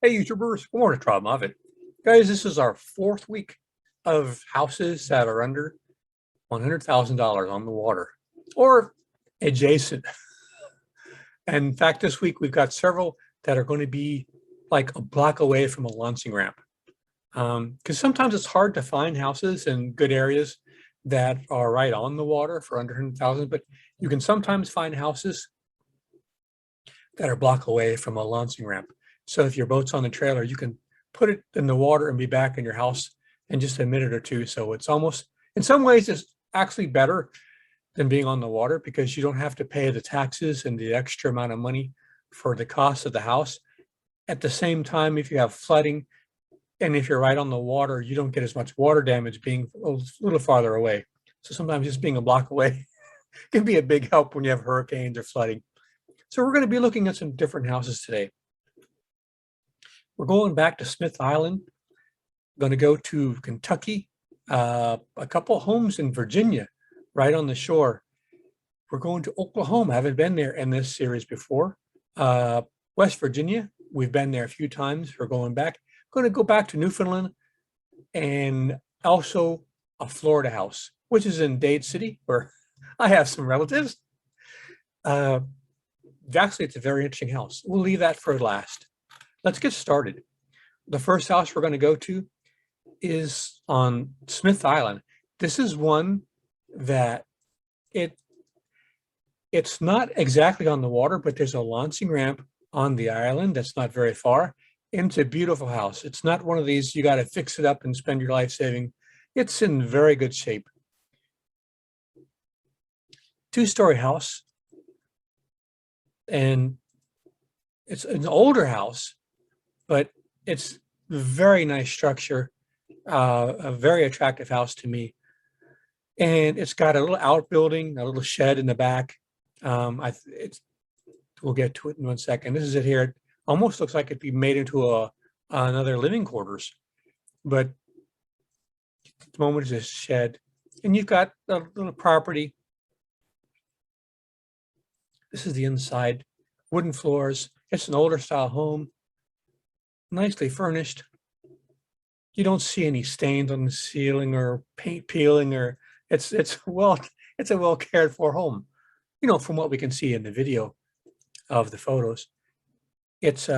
Hey, YouTubers, good morning, Robb Moffat. Guys, this is our fourth week of houses that are under $100,000 on the water or adjacent. And in fact, this week we've got several that are going to be like a block away from a launching ramp. Because sometimes it's hard to find houses in good areas that are right on the water for under 100,000, but you can sometimes find houses that are a block away from a launching ramp. So if your boat's on the trailer, you can put it in the water and be back in your house in just a minute or two. So it's almost, in some ways, it's actually better than being on the water because you don't have to pay the taxes and the extra amount of money for the cost of the house. At the same time, if you have flooding and if you're right on the water, you don't get as much water damage being a little farther away. So sometimes just being a block away can be a big help when you have hurricanes or flooding. So we're going to be looking at some different houses today. We're going back to Smith Island. Going to go to Kentucky, a couple homes in Virginia, right on the shore. We're going to Oklahoma. I haven't been there in this series before. West Virginia, we've been there a few times. We're going back. Going to go back to Newfoundland and also a Florida house, which is in Dade City, where I have some relatives. Actually, it's a very interesting house. We'll leave that for last. Let's get started. The first house we're going to go to is on Smith Island. This is one that it's not exactly on the water, but there's a launching ramp on the island that's not very far. And it's a beautiful house. It's not one of these you got to fix it up and spend your life saving. It's in very good shape. Two-story house. And it's an older house, but it's a very nice structure, a very attractive house to me. And it's got a little outbuilding, a little shed in the back. We'll get to it in 1 second. This is it here. It almost looks like it'd be made into another living quarters, but at the moment it's a shed. And you've got a little property. This is the inside, wooden floors. It's an older style home, nicely furnished. You don't see any stains on the ceiling or paint peeling, or it's a well cared for home. You know, from what we can see in the video of the photos, it's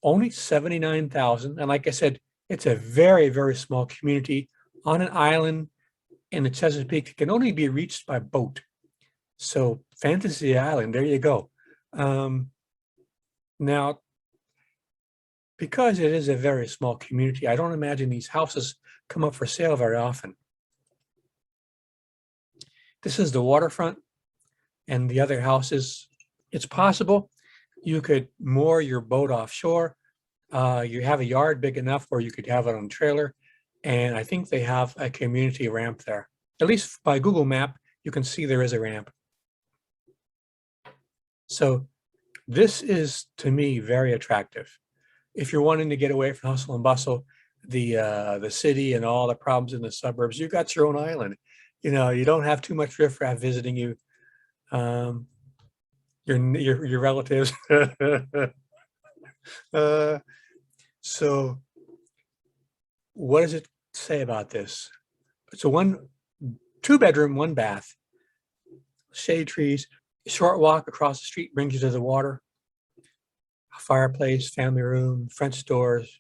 only 79,000, and like I said, it's a very, very small community on an island in the Chesapeake. It can only be reached by boat. So Fantasy Island, there you go. Now, because it is a very small community, I don't imagine these houses come up for sale very often. This is the waterfront, and the other houses, it's possible you could moor your boat offshore. You have a yard big enough where you could have it on a trailer, and I think they have a community ramp there. At least by Google Map, you can see there is a ramp. So this is, to me, very attractive. If you're wanting to get away from hustle and bustle, the city and all the problems in the suburbs, you got your own island. You know, you don't have too much riffraff visiting you. Your relatives. So what does it say about this? It's a two bedroom, 1 bath, shade trees. A short walk across the street brings you to the water. A fireplace, family room, French doors,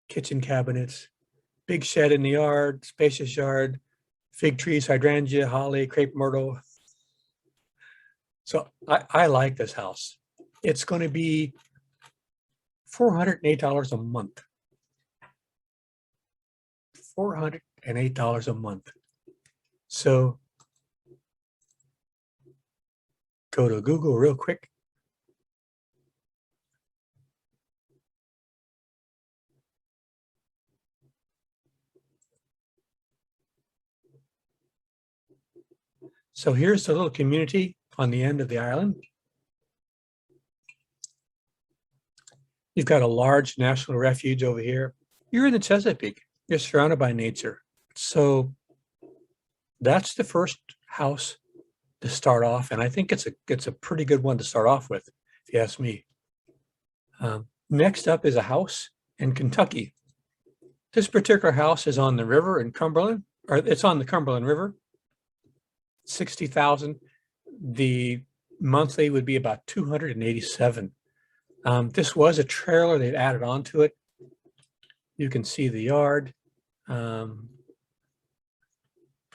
kitchen cabinets, big shed in the yard, spacious yard, fig trees, hydrangea, holly, crepe myrtle. So I like this house. It's going to be $408 a month. $408 a month. So go to Google real quick. So here's the little community on the end of the island. You've got a large national refuge over here. You're in the Chesapeake. You're surrounded by nature. So that's the first house to start off, and I think it's a pretty good one to start off with, if you ask me. Next up is a house in Kentucky. This particular house is on the river in Cumberland, or it's on the Cumberland River. 60,000. The monthly would be about 287. This was a trailer they've added onto it. You can see the yard. The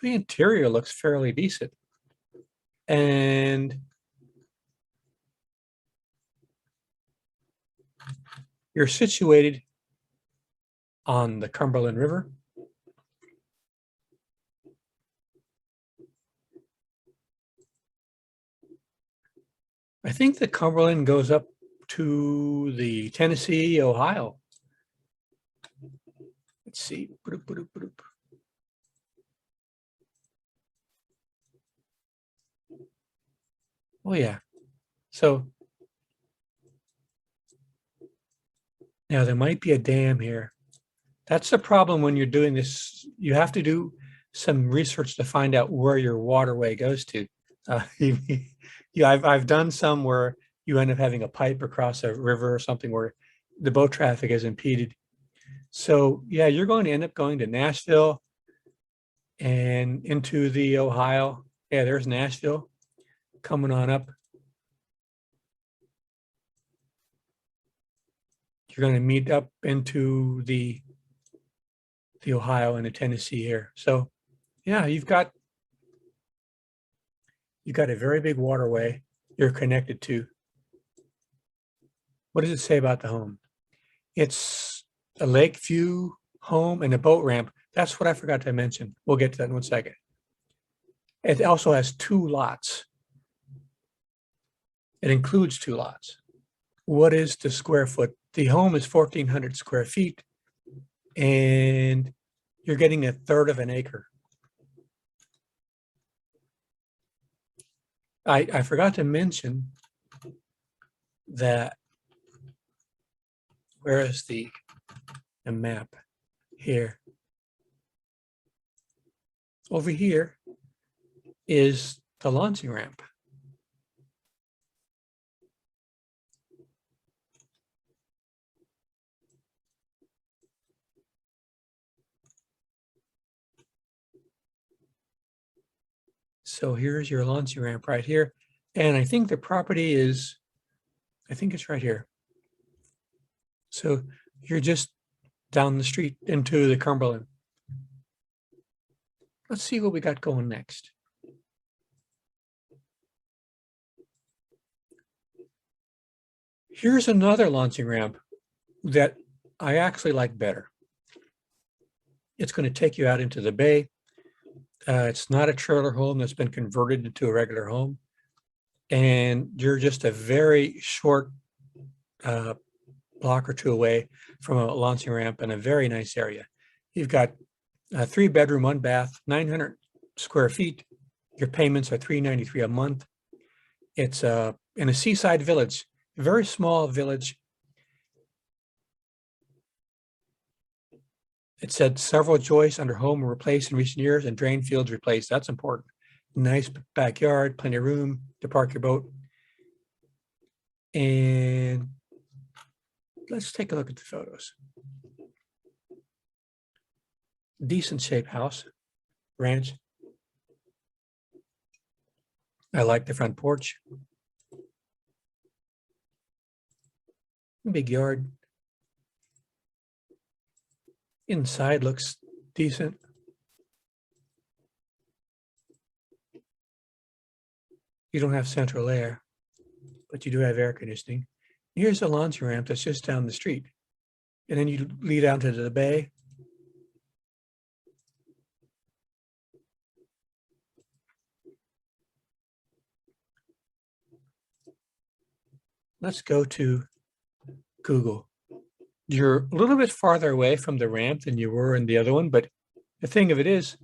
interior looks fairly decent. And you're situated on the Cumberland River. I think the Cumberland goes up to the Tennessee, Ohio. Let's see. Oh, yeah. So now there might be a dam here. That's the problem when you're doing this. You have to do some research to find out where your waterway goes to. I've done some where you end up having a pipe across a river or something where the boat traffic is impeded. So yeah, you're going to end up going to Nashville and into the Ohio. Yeah, there's Nashville coming on up. You're going to meet up into the Ohio and the Tennessee here. So yeah, you've got a very big waterway you're connected to. What does it say about the home? It's a lake view home and a boat ramp. That's what I forgot to mention. We'll get to that in 1 second. It also has 2 lots. It includes 2 lots. What is the square foot? The home is 1,400 square feet, and you're getting 1/3 of an acre. I forgot to mention that, where is the map here? Over here is the launching ramp. So here's your launching ramp right here. And I think the property is, I think it's right here. So you're just down the street into the Cumberland. Let's see what we got going next. Here's another launching ramp that I actually like better. It's going to take you out into the bay. It's not a trailer home that's been converted into a regular home. And you're just a very short block or 2 away from a launching ramp in a very nice area. You've got a 3-bedroom, 1 bath, 900 square feet. Your payments are $393 a month. It's in a seaside village, a very small village. It said several joists under home were replaced in recent years and drain fields replaced. That's important. Nice backyard, plenty of room to park your boat. And let's take a look at the photos. Decent shaped house, ranch. I like the front porch. Big yard. Inside looks decent. You don't have central air, but you do have air conditioning. Here's a launching ramp that's just down the street. And then you lead out into the bay. Let's go to Google. You're a little bit farther away from the ramp than you were in the other one, but the thing of it is,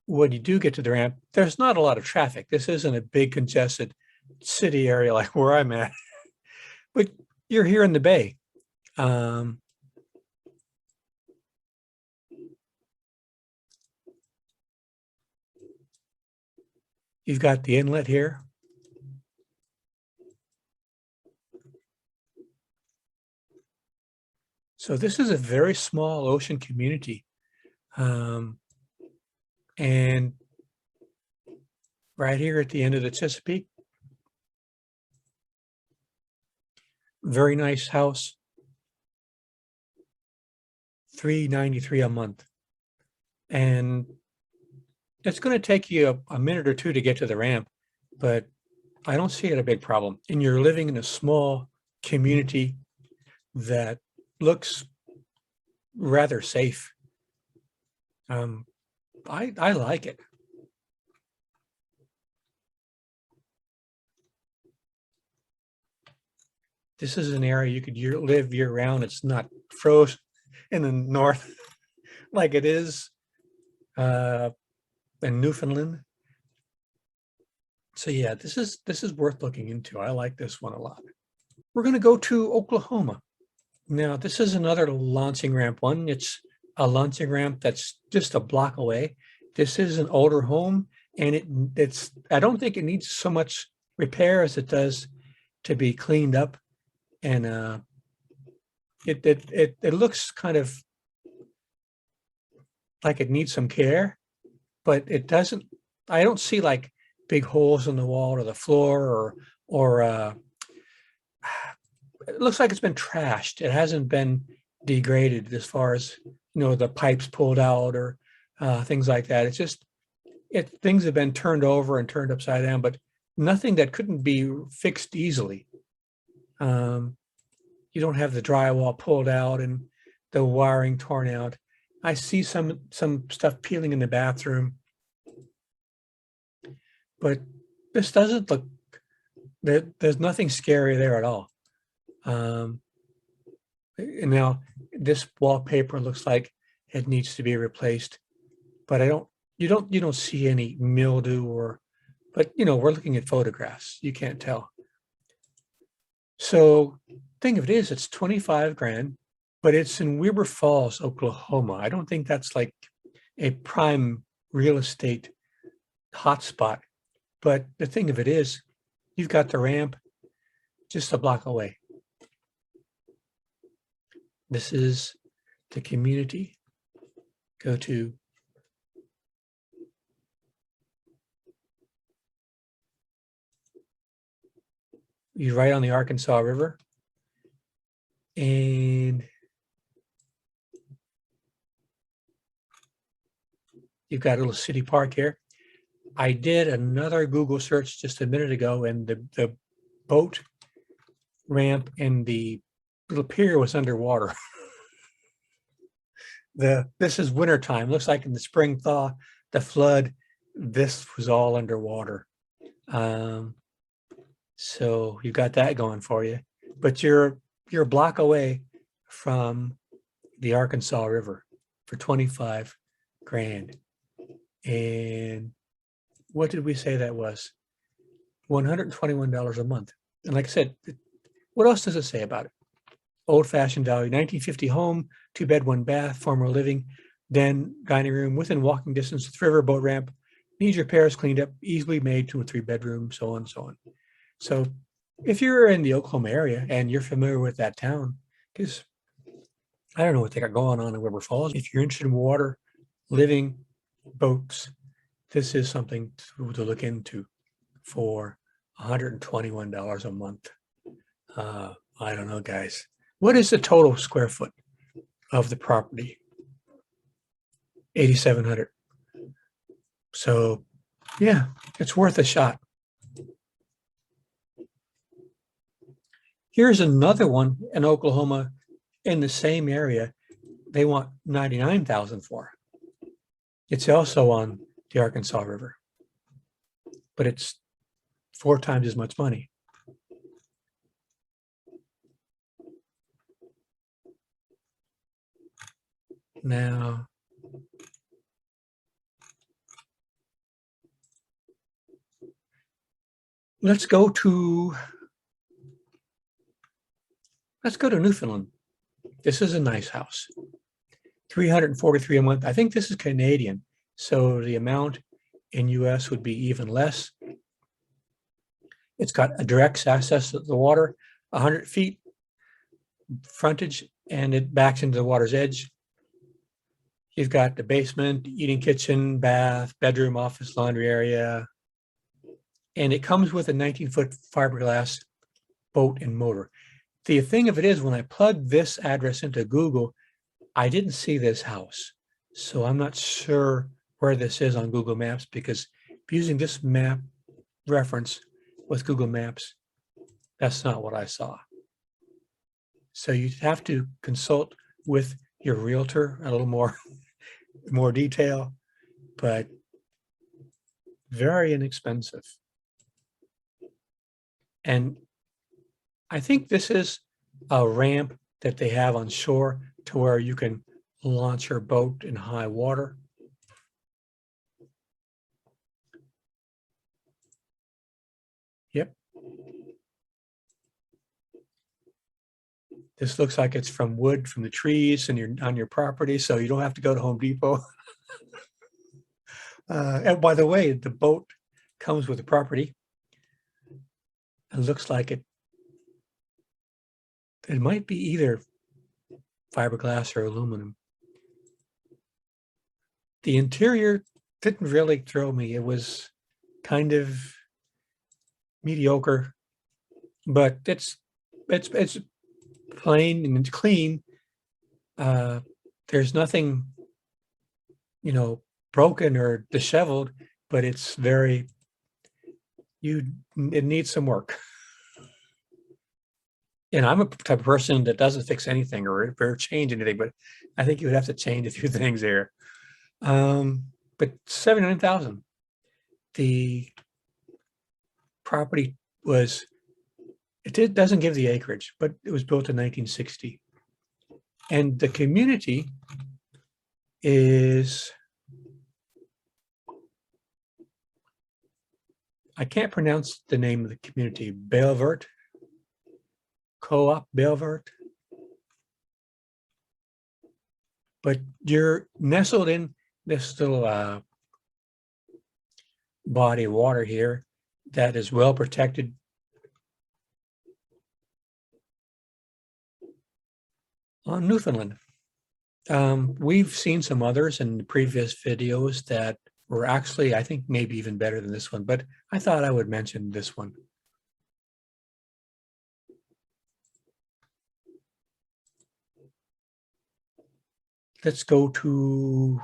when you do get to the ramp, there's not a lot of traffic. This isn't a big congested city area like where I'm at, but you're here in the bay. You've got the inlet here. So this is a very small ocean community. And right here at the end of the Chesapeake, very nice house, $393 a month. And it's going to take you a minute or two to get to the ramp, but I don't see it a big problem. And you're living in a small community that looks rather safe. I like it. This is an area you could live year round. It's not frozen in the north like it is in Newfoundland. So yeah, this is worth looking into. I like this one a lot. We're going to go to Oklahoma. Now, this is another launching ramp one. It's a launching ramp that's just a block away. This is an older home, and I don't think it needs so much repair as it does to be cleaned up. And it looks kind of like it needs some care, but it doesn't. I don't see like big holes in the wall or the floor, or it looks like it's been trashed. It hasn't been degraded as far as, the pipes pulled out or things like that. It's just things have been turned over and turned upside down, but nothing that couldn't be fixed easily. You don't have the drywall pulled out and the wiring torn out. I see some stuff peeling in the bathroom, but this doesn't look, there's nothing scary there at all. And now this wallpaper looks like it needs to be replaced, but you don't see any mildew but we're looking at photographs. You can't tell. So thing of it is, it's 25 grand, but it's in Weber Falls, Oklahoma. I don't think that's like a prime real estate hotspot. But the thing of it is, you've got the ramp just a block away. This is the community. Go to you're right on the Arkansas River. And you've got a little city park here. I did another Google search just a minute ago, and the boat ramp and the little pier was underwater. This is wintertime. Looks like in the spring thaw, the flood, this was all underwater. So you've got that going for you, but you're a block away from the Arkansas River for 25 grand. And what did we say that was? $121 a month. And like I said, what else does it say about it? Old-fashioned value, 1950 home, 2-bed, 1-bath, former living, den, dining room, within walking distance of the river, boat ramp, needs repairs, cleaned up, easily made 2 or 3 bedroom, so on and so on. So if you're in the Oklahoma area and you're familiar with that town, because I don't know what they got going on in Weber Falls. If you're interested in water, living, boats, this is something to look into for $121 a month. I don't know, guys. What is the total square foot of the property? 8,700. So yeah, it's worth a shot. Here's another one in Oklahoma in the same area. They want $99,000 for. It's also on the Arkansas River, but it's 4 times as much money. Now, let's go to Newfoundland. This is a nice house. $343 a month. I think this is Canadian, so the amount in US would be even less. It's got a direct access to the water, 100 feet frontage, and it backs into the water's edge. You've got the basement, eating kitchen, bath, bedroom, office, laundry area, and it comes with a 19-foot fiberglass boat and motor. The thing of it is, when I plugged this address into Google, I didn't see this house. So I'm not sure where this is on Google Maps, because using this map reference with Google Maps, that's not what I saw. So you have to consult with your realtor a little more detail, but very inexpensive. And I think this is a ramp that they have on shore to where you can launch your boat in high water. Yep. This looks like it's from wood from the trees and you're on your property, so you don't have to go to Home Depot. And by the way, the boat comes with the property. It looks like it might be either fiberglass or aluminum. The interior didn't really throw me. It was kind of mediocre, but it's plain and it's clean. There's nothing, broken or disheveled, but it's very, it needs some work. And I'm a type of person that doesn't fix anything or change anything, but I think you would have to change a few things there. But $79,000. The property was, it doesn't give the acreage, but it was built in 1960. And the community is, I can't pronounce the name of the community, Belvert, Co-op Belvert. But you're nestled in this little body of water here that is well protected. On Newfoundland. We've seen some others in the previous videos that were actually, I think, maybe even better than this one, but I thought I would mention this one. Let's go to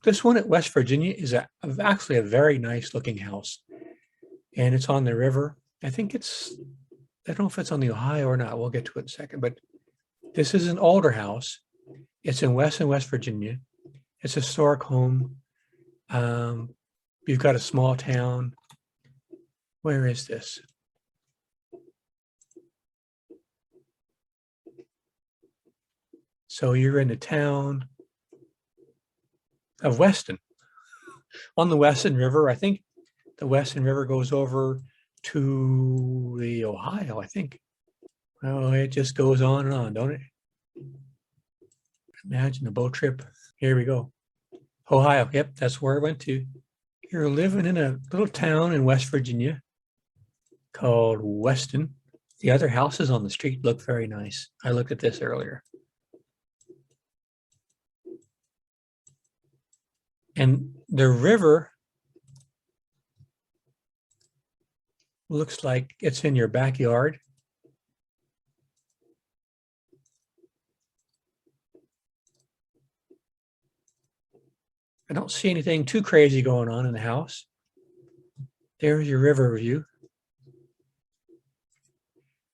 this one at West Virginia. Is actually a very nice looking house, and it's on the river. I think it's, I don't know if it's on the Ohio or not. We'll get to it in a second, but this is an older house. It's in West Virginia. It's a historic home. You've got a small town. Where is this? So you're in the town of Weston, on the Weston River. I think the Weston River goes over to the Ohio, I think. Oh, it just goes on and on, don't it? Imagine a boat trip. Here we go. Ohio, yep, that's where I went to. You're living in a little town in West Virginia called Weston. The other houses on the street look very nice. I looked at this earlier. And the river looks like it's in your backyard. I don't see anything too crazy going on in the house. There's your river view.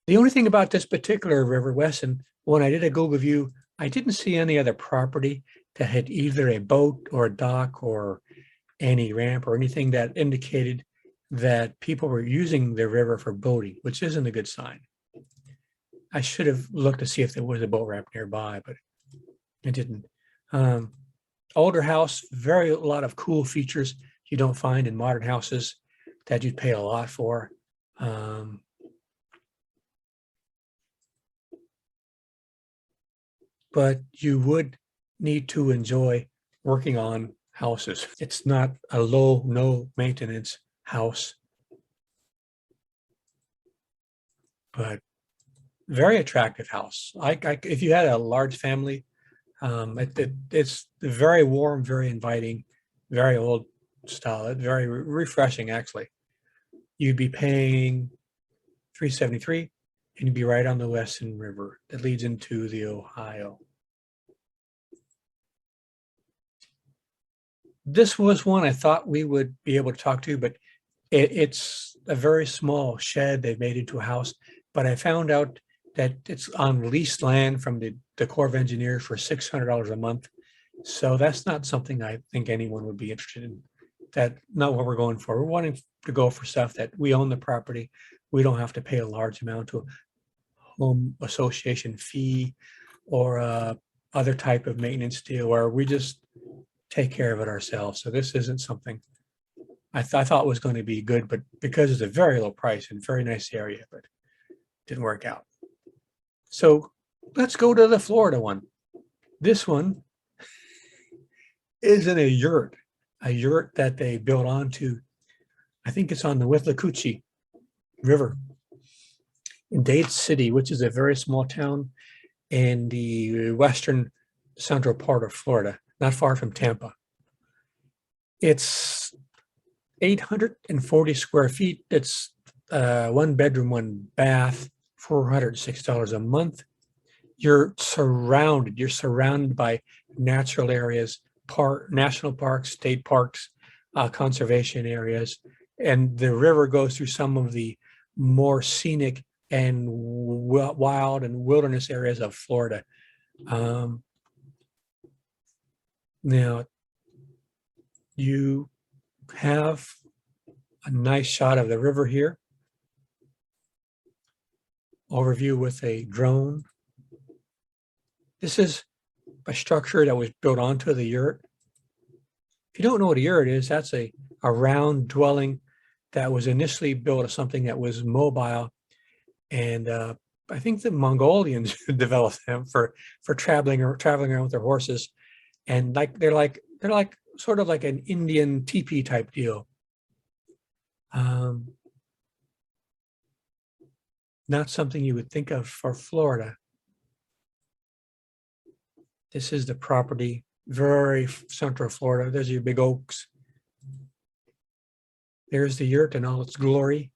The only thing about this particular river, Weston, when I did a Google view, I didn't see any other property that had either a boat or a dock or any ramp or anything that indicated that people were using the river for boating, which isn't a good sign. I should have looked to see if there was a boat ramp nearby, but it didn't. Older house, a lot of cool features you don't find in modern houses that you'd pay a lot for. But you would need to enjoy working on houses. It's not a no maintenance house, but very attractive house. If you had a large family, it's very warm, very inviting, very old style, very refreshing actually. You'd be paying $373 and you'd be right on the Western River that leads into the Ohio. This was one I thought we would be able to talk to, but it's a very small shed they've made into a house. But I found out that it's on leased land from the Corps of Engineers for $600 a month. So that's not something I think anyone would be interested in. That's not what we're going for. We're wanting to go for stuff that we own the property. We don't have to pay a large amount to a home association fee or other type of maintenance deal where we just take care of it ourselves. So this isn't something I thought was going to be good, but because it's a very low price and very nice area, but didn't work out. So let's go to the Florida one. This one is in a yurt that they built onto, I think it's on the Withlacoochee River in Dade City, which is a very small town in the western central part of Florida, not far from Tampa. It's 840 square feet. It's 1 bedroom, 1 bath, $406 a month. You're surrounded by natural areas, national parks, state parks, conservation areas, and the river goes through some of the more scenic and wild and wilderness areas of Florida. Now, you have a nice shot of the river here. Overview with a drone. This is a structure that was built onto the yurt. If you don't know what a yurt is, that's a round dwelling that was initially built as something that was mobile. And I think the Mongolians developed them for traveling around with their horses. And they're like sort of like an Indian teepee type deal. Not something you would think of for Florida. This is the property, very central Florida. There's your big oaks. There's the yurt in all its glory.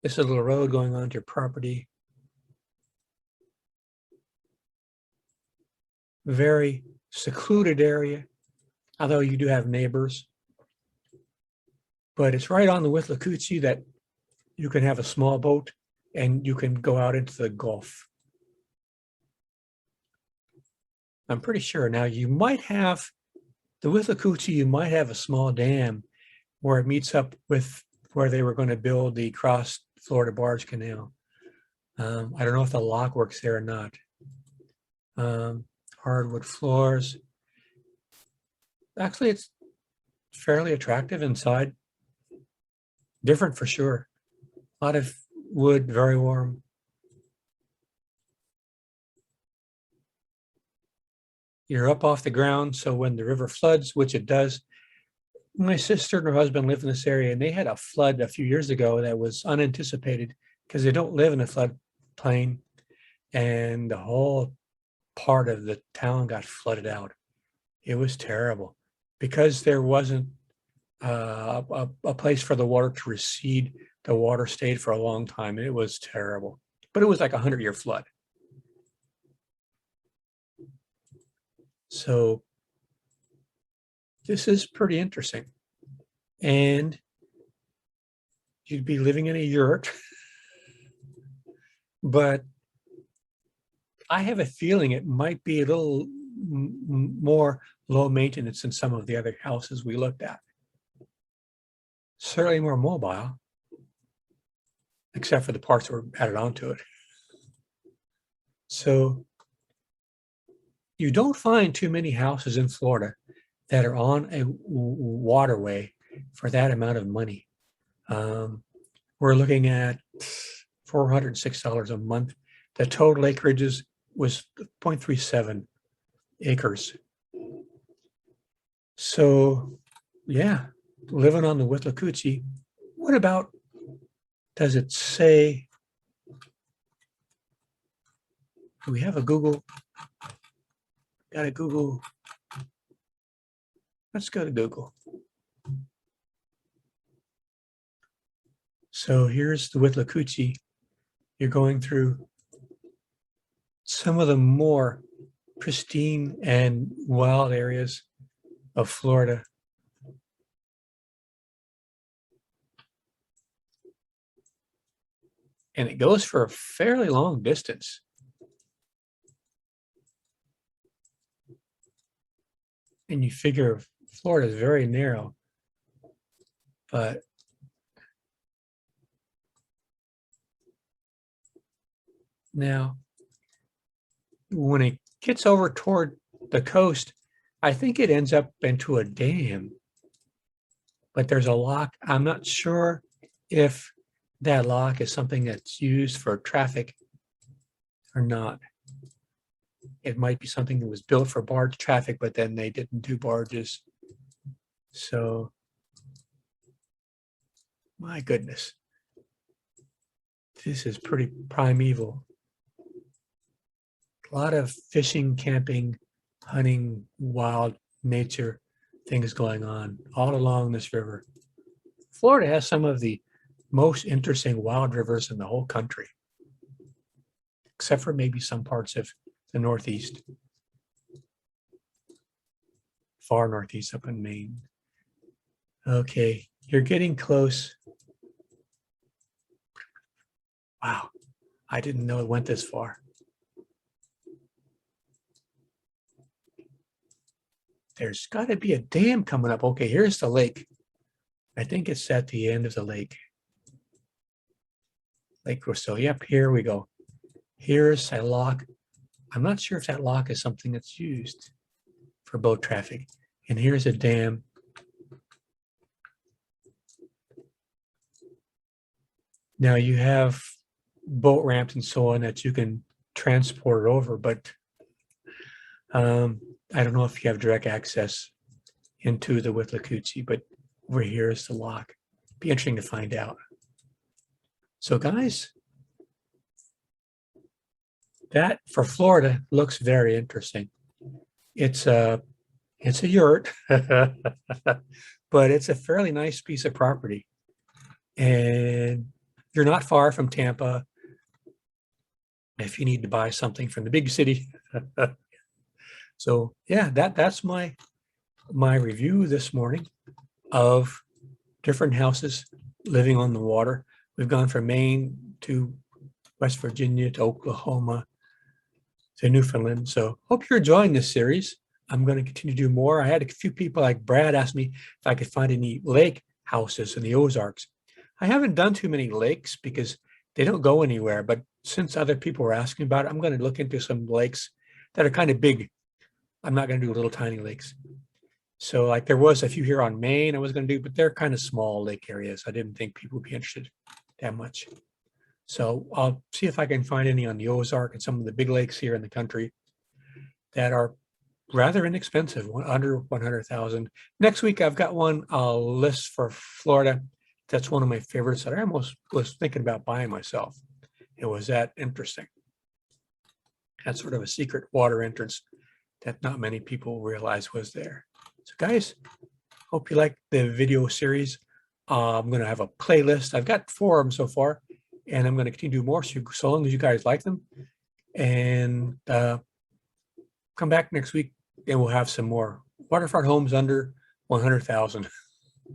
This is a little road going onto your property. Very secluded area, although you do have neighbors. But it's right on the Withlacoochee that you can have a small boat and you can go out into the Gulf. I'm pretty sure now you might have the Withlacoochee, you might have a small dam where it meets up with where they were going to build the Cross Florida Barge Canal. I don't know if the lock works there or not. Hardwood floors. Actually, it's fairly attractive inside. Different for sure. A lot of wood, very warm. You're up off the ground, so when the river floods, which it does, my sister and her husband live in this area, and they had a flood a few years ago that was unanticipated because they don't live in a floodplain, and the whole part of the town got flooded out. It was terrible because there wasn't a place for the water to recede. The water stayed for a long time. It was terrible, but it was like a 100-year flood. So this is pretty interesting. And you'd be living in a yurt, but I have a feeling it might be a little more low maintenance than some of the other houses we looked at. Certainly more mobile, except for the parts that were added onto it. So you don't find too many houses in Florida that are on a waterway for that amount of money. We're looking at $406 a month. The total acreages was 0.37 acres. So yeah, living on the Withlacoochee. What about, does it say Do we have a Google? Got a Google. Let's go to Google. So here's the Withlacoochee. You're going through some of the more pristine and wild areas of Florida. And it goes for a fairly long distance. And you figure Florida is very narrow, but now when it gets over toward the coast, I think it ends up into a dam, but there's a lock. I'm not sure if that lock is something that's used for traffic or not. It might be something that was built for barge traffic, but then they didn't do barges. So, my goodness, this is pretty primeval. A lot of fishing, camping, hunting, wild nature things going on all along this river. Florida has some of the most interesting wild rivers in the whole country, except for maybe some parts of the Northeast, far Northeast up in Maine. Okay, you're getting close. Wow, I didn't know it went this far. There's got to be a dam coming up. Okay, here's the lake. I think it's at the end of the lake. Lake Rousseau. Yep, here we go. Here's a lock. I'm not sure if that lock is something that's used for boat traffic. And here's a dam. Now you have boat ramps and so on that you can transport over, but I don't know if you have direct access into the Withlacoochee, but over here is the lock. Be interesting to find out. So guys, that for Florida looks very interesting. It's a yurt, but it's a fairly nice piece of property. And you're not far from Tampa if you need to buy something from the big city. So yeah, that's my review this morning of different houses living on the water. We've gone from Maine to West Virginia to Oklahoma to Newfoundland. So hope you're enjoying this series. I'm going to continue to do more. I had a few people like Brad ask me if I could find any lake houses in the Ozarks. I haven't done too many lakes because they don't go anywhere. But since other people were asking about it, I'm going to look into some lakes that are kind of big. I'm not going to do little tiny lakes. So like there was a few here on Maine I was going to do, but they're kind of small lake areas. I didn't think people would be interested that much. So I'll see if I can find any on the Ozark and some of the big lakes here in the country that are rather inexpensive, under 100,000. Next week, I've got one list for Florida. That's one of my favorites that I almost was thinking about buying myself. It was that interesting. That's sort of a secret water entrance that not many people realize was there. So guys, hope you like the video series. I'm going to have a playlist. I've got 4 of them so far, and I'm going to continue to do more so long as you guys like them. And come back next week and we'll have some more waterfront homes under 100,000. All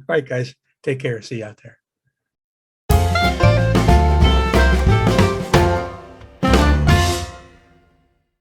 right, guys, take care. See you out there.